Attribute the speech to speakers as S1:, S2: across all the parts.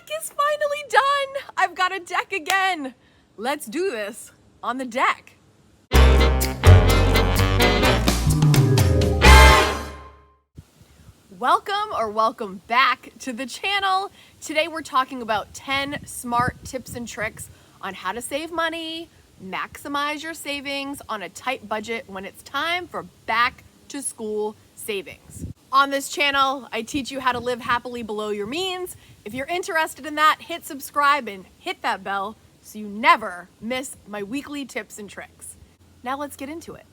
S1: deck is finally done. I've got a deck again. Let's do this on the deck. Welcome back to the channel. Today we're talking about 10 smart tips and tricks on how to save money, maximize your savings on a tight budget when it's time for back to school savings. On this channel, I teach you how to live happily below your means. If you're interested in that, hit subscribe and hit that bell so you never miss my weekly tips and tricks. Now let's get into it.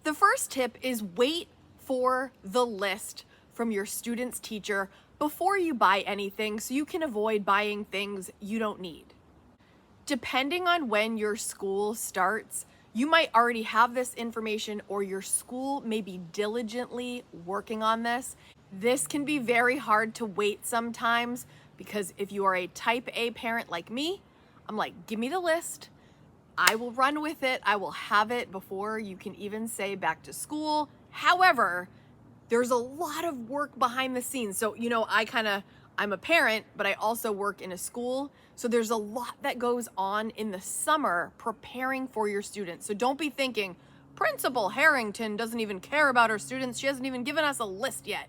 S1: The first tip is wait for the list from your student's teacher before you buy anything so you can avoid buying things you don't need. Depending on when your school starts, you might already have this information or your school may be diligently working on this. This can be very hard to wait sometimes because if you are a type A parent like me, I'm like, give me the list. I will run with it. I will have it before you can even say back to school. However, there's a lot of work behind the scenes. So, I'm a parent, but I also work in a school. So there's a lot that goes on in the summer preparing for your students. So don't be thinking, Principal Harrington doesn't even care about her students. She hasn't even given us a list yet.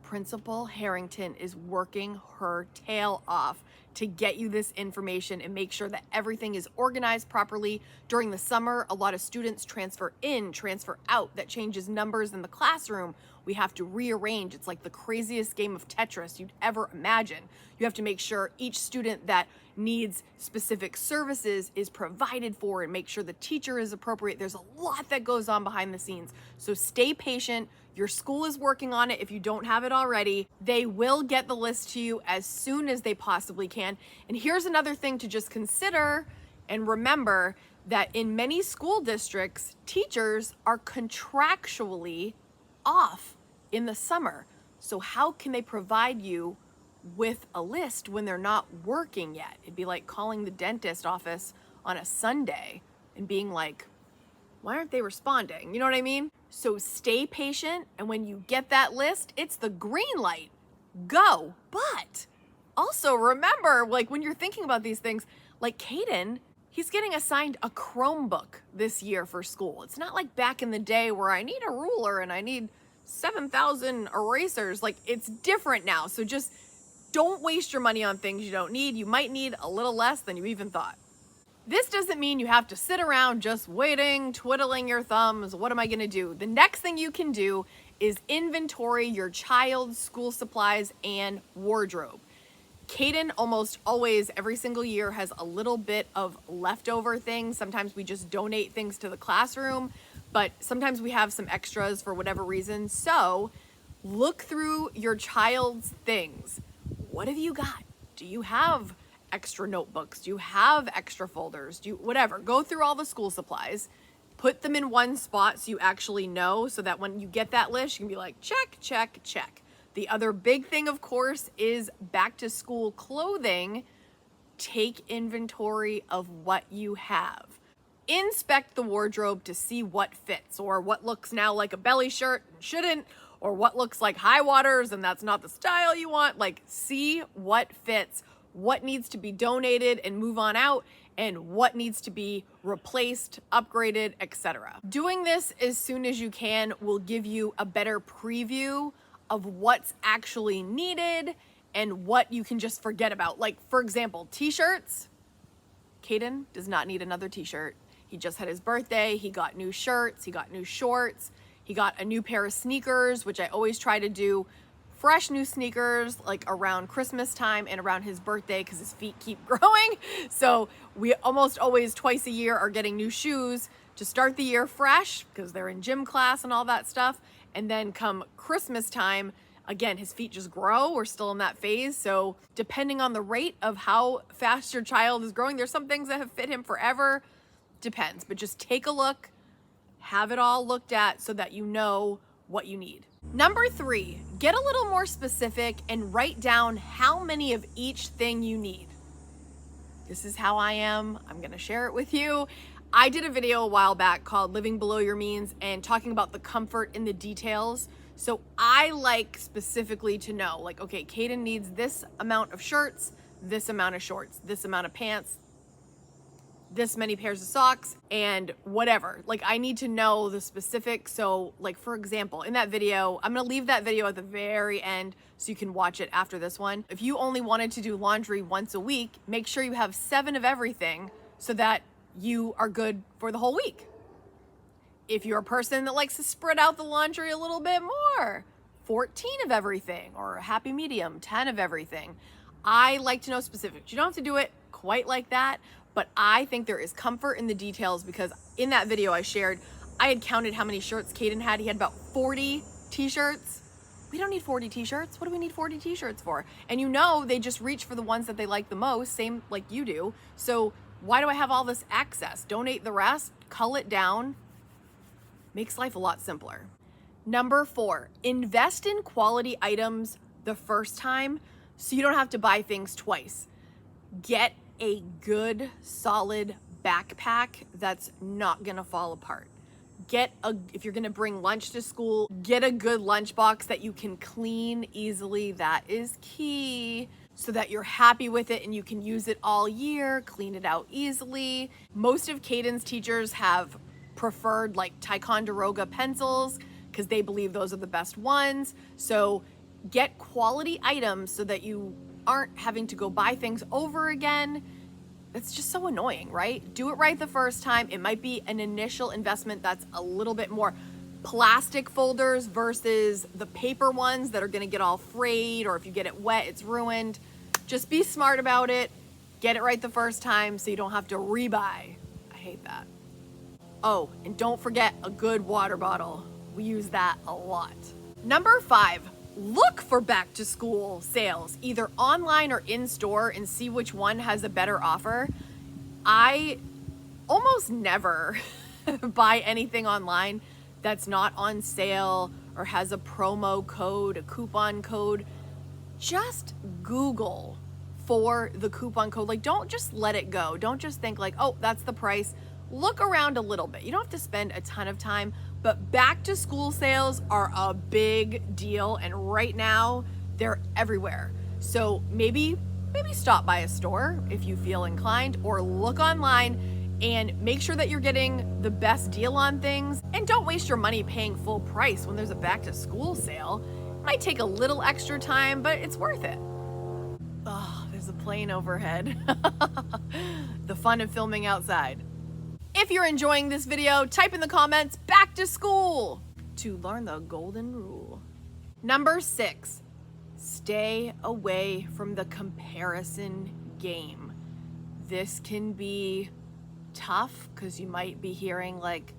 S1: Principal Harrington is working her tail off to get you this information and make sure that everything is organized properly. During the summer, a lot of students transfer in, transfer out. That changes numbers in the classroom. We have to rearrange. It's like the craziest game of Tetris you'd ever imagine. You have to make sure each student that needs specific services is provided for and make sure the teacher is appropriate. There's a lot that goes on behind the scenes. So stay patient. Your school is working on it if you don't have it already. They will get the list to you as soon as they possibly can. And here's another thing to just consider and remember that in many school districts, teachers are contractually off in the summer. So how can they provide you with a list when they're not working yet? It'd be like calling the dentist office on a Sunday and being like, why aren't they responding? You know what I mean? So stay patient, and when you get that list, it's the green light. Go. But also remember, when you're thinking about these things, like Kaden, he's getting assigned a Chromebook this year for school. It's not like back in the day where I need a ruler and I need 7,000 erasers. It's different now. So just don't waste your money on things you don't need. You might need a little less than you even thought. This doesn't mean you have to sit around just waiting, twiddling your thumbs. What am I gonna do? The next thing you can do is inventory your child's school supplies and wardrobe. Kaden almost always, every single year, has a little bit of leftover things. Sometimes we just donate things to the classroom, but sometimes we have some extras for whatever reason. So look through your child's things. What have you got? Do you have extra notebooks? Do you have extra folders? Whatever. Go through all the school supplies, put them in one spot so you actually know, so that when you get that list, you can be like, check, check, check. The other big thing, of course, is back to school clothing. Take inventory of what you have. Inspect the wardrobe to see what fits, or what looks now like a belly shirt and shouldn't, or what looks like high waters and that's not the style you want. See what fits, what needs to be donated and move on out, and what needs to be replaced, upgraded, etc. Doing this as soon as you can will give you a better preview of what's actually needed and what you can just forget about. For example, t-shirts. Kaden does not need another t-shirt. He just had his birthday. He got new shirts. He got new shorts. He got a new pair of sneakers, which I always try to do fresh new sneakers around Christmas time and around his birthday because his feet keep growing. So we almost always twice a year are getting new shoes to start the year fresh because they're in gym class and all that stuff. And then come Christmas time, again, his feet just grow. We're still in that phase. So depending on the rate of how fast your child is growing, there's some things that have fit him forever. Depends, but just take a look, have it all looked at so that you know what you need. Number 3, get a little more specific and write down how many of each thing you need. This is how I am. I'm gonna share it with you. I did a video a while back called Living Below Your Means and talking about the comfort in the details. So I like specifically to know, like, okay, Kaden needs this amount of shirts, this amount of shorts, this amount of pants, this many pairs of socks, and whatever. Like, I need to know the specifics. So like, for example, in that video, I'm gonna leave that video at the very end so you can watch it after this one. If you only wanted to do laundry once a week, make sure you have 7 of everything so that you are good for the whole week. If you're a person that likes to spread out the laundry a little bit more, 14 of everything, or a happy medium, 10 of everything. I like to know specifics. You don't have to do it quite like that, but I think there is comfort in the details, because in that video I shared, I had counted how many shirts Kaden had. He had about 40 t-shirts. We don't need 40 t-shirts. What do we need 40 t-shirts for? And you know, they just reach for the ones that they like the most, same like you do. So why do I have all this excess? Donate the rest, cull it down. Makes life a lot simpler. Number 4, invest in quality items the first time so you don't have to buy things twice. Get a good, solid backpack that's not gonna fall apart. If you're gonna bring lunch to school, get a good lunchbox that you can clean easily. That is key, so that you're happy with it and you can use it all year, clean it out easily. Most of Kaden's teachers have preferred like Ticonderoga pencils because they believe those are the best ones. So get quality items so that you aren't having to go buy things over again. It's just so annoying, right? Do it right the first time. It might be an initial investment that's a little bit more. Plastic folders versus the paper ones that are gonna get all frayed, or if you get it wet, it's ruined. Just be smart about it. Get it right the first time so you don't have to rebuy. I hate that. Oh, and don't forget a good water bottle. We use that a lot. Number 5, look for back to school sales, either online or in store, and see which one has a better offer. I almost never buy anything online that's not on sale or has a promo code, a coupon code. Just Google for the coupon code. Like, don't just let it go. Don't just think like, oh, that's the price. Look around a little bit. You don't have to spend a ton of time, but back to school sales are a big deal. And right now they're everywhere. So maybe stop by a store if you feel inclined, or look online and make sure that you're getting the best deal on things. And don't waste your money paying full price when there's a back to school sale. It might take a little extra time, but it's worth it. Oh, there's a plane overhead. The fun of filming outside. If you're enjoying this video, type in the comments, back to school, to learn the golden rule. Number 6, stay away from the comparison game. This can be tough because you might be hearing like,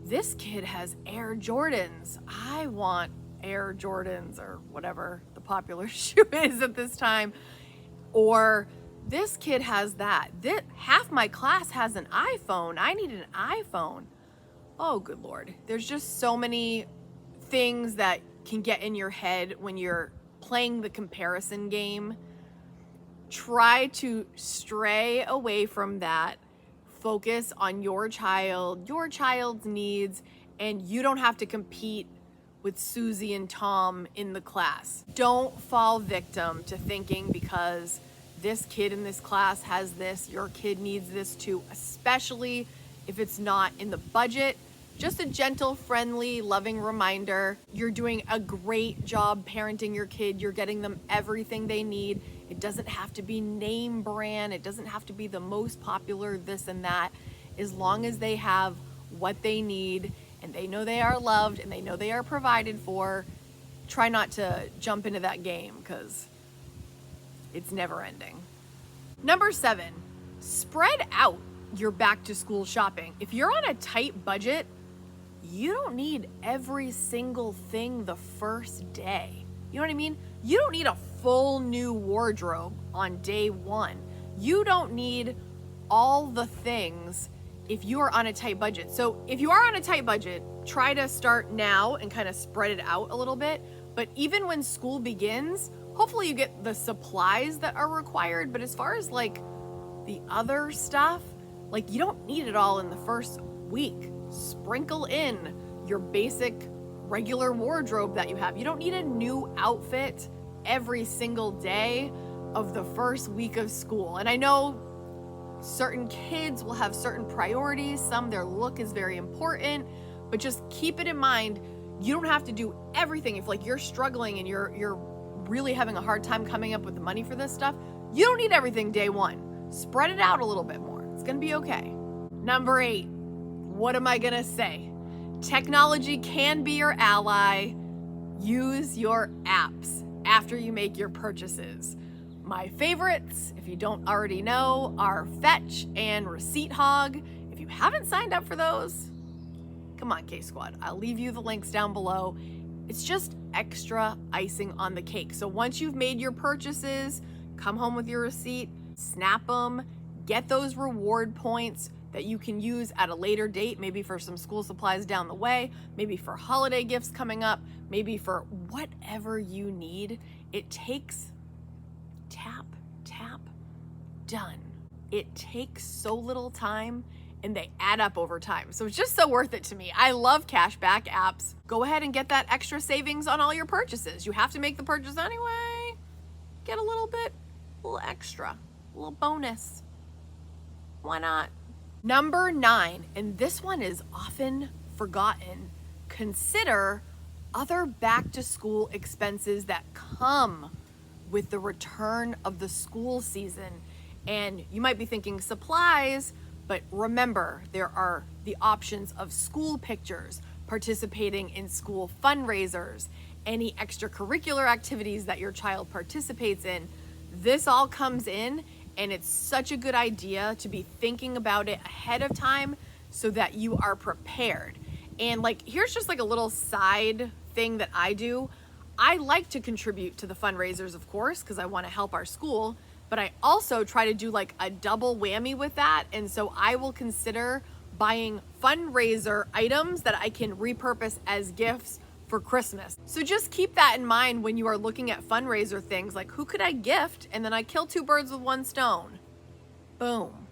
S1: this kid has Air Jordans. I want Air Jordans, or whatever the popular shoe is at this time. Or this kid has that. Half my class has an iPhone. I need an iPhone. Oh, good Lord. There's just so many things that can get in your head when you're playing the comparison game. Try to stray away from that. Focus on your child, your child's needs, and you don't have to compete with Susie and Tom in the class. Don't fall victim to thinking because this kid in this class has this, your kid needs this too, especially if it's not in the budget. Just a gentle, friendly, loving reminder. You're doing a great job parenting your kid. You're getting them everything they need. It doesn't have to be name brand. It doesn't have to be the most popular this and that. As long as they have what they need and they know they are loved and they know they are provided for, try not to jump into that game because it's never ending. Number 7, spread out your back to school shopping. If you're on a tight budget, you don't need every single thing the first day. You know what I mean? You don't need a full new wardrobe on day 1. You don't need all the things if you are on a tight budget. So if you are on a tight budget, try to start now and kind of spread it out a little bit. But even when school begins, hopefully you get the supplies that are required. But as far as like the other stuff, like you don't need it all in the first week. Sprinkle in your basic regular wardrobe that you have. You don't need a new outfit every single day of the first week of school. And I know certain kids will have certain priorities. Some, their look is very important, but just keep it in mind. You don't have to do everything. If like you're struggling and you're really having a hard time coming up with the money for this stuff, you don't need everything day one. Spread it out a little bit more. It's gonna be okay. Number 8, what am I gonna say? Technology can be your ally. Use your apps after you make your purchases. My favorites, if you don't already know, are Fetch and Receipt Hog. If you haven't signed up for those, come on, KSQUAD. I'll leave you the links down below. It's just extra icing on the cake. So once you've made your purchases, come home with your receipt, snap them, get those reward points that you can use at a later date, maybe for some school supplies down the way, maybe for holiday gifts coming up, maybe for whatever you need. It takes tap, tap, done. It takes so little time and they add up over time. So it's just so worth it to me. I love cashback apps. Go ahead and get that extra savings on all your purchases. You have to make the purchase anyway. Get a little extra, a little bonus. Why not? Number 9, and this one is often forgotten. Consider other back to school expenses that come with the return of the school season. And you might be thinking supplies, but remember, there are the options of school pictures, participating in school fundraisers, any extracurricular activities that your child participates in. This all comes in, and it's such a good idea to be thinking about it ahead of time so that you are prepared. And like, here's just like a little side thing that I do. I like to contribute to the fundraisers, of course, because I want to help our school, but I also try to do like a double whammy with that. And so I will consider buying fundraiser items that I can repurpose as gifts for Christmas. So just keep that in mind when you are looking at fundraiser things, like who could I gift? And then I kill 2 birds with 1 stone. Boom.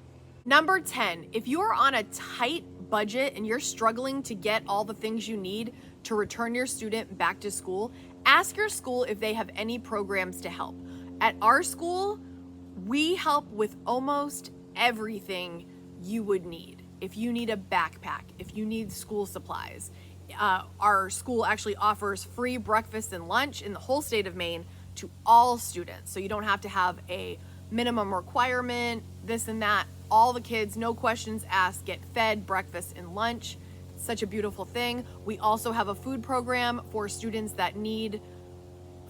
S1: Number 10, if you are on a tight budget and you're struggling to get all the things you need to return your student back to school, ask your school if they have any programs to help. At our school, we help with almost everything you would need. If you need a backpack, if you need school supplies, our school actually offers free breakfast and lunch in the whole state of Maine to all students. So you don't have to have a minimum requirement, this and that. All the kids, no questions asked, get fed breakfast and lunch. It's such a beautiful thing. We also have a food program for students that need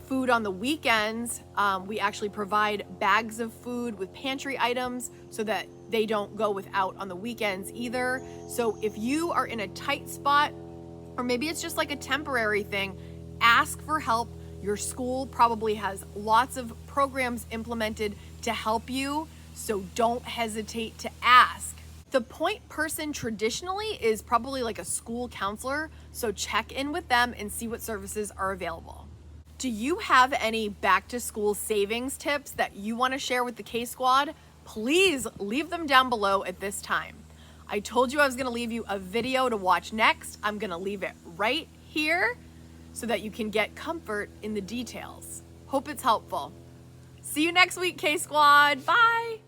S1: food on the weekends. We actually provide bags of food with pantry items so that they don't go without on the weekends either. So if you are in a tight spot, or maybe it's just like a temporary thing, ask for help. Your school probably has lots of programs implemented to help you, so don't hesitate to ask. The point person traditionally is probably like a school counselor, so check in with them and see what services are available. Do you have any back to school savings tips that you want to share with the KSQUAD? Please leave them down below at this time. I told you I was going to leave you a video to watch next. I'm going to leave it right here so that you can get comfort in the details. Hope it's helpful. See you next week, KSQUAD. Bye.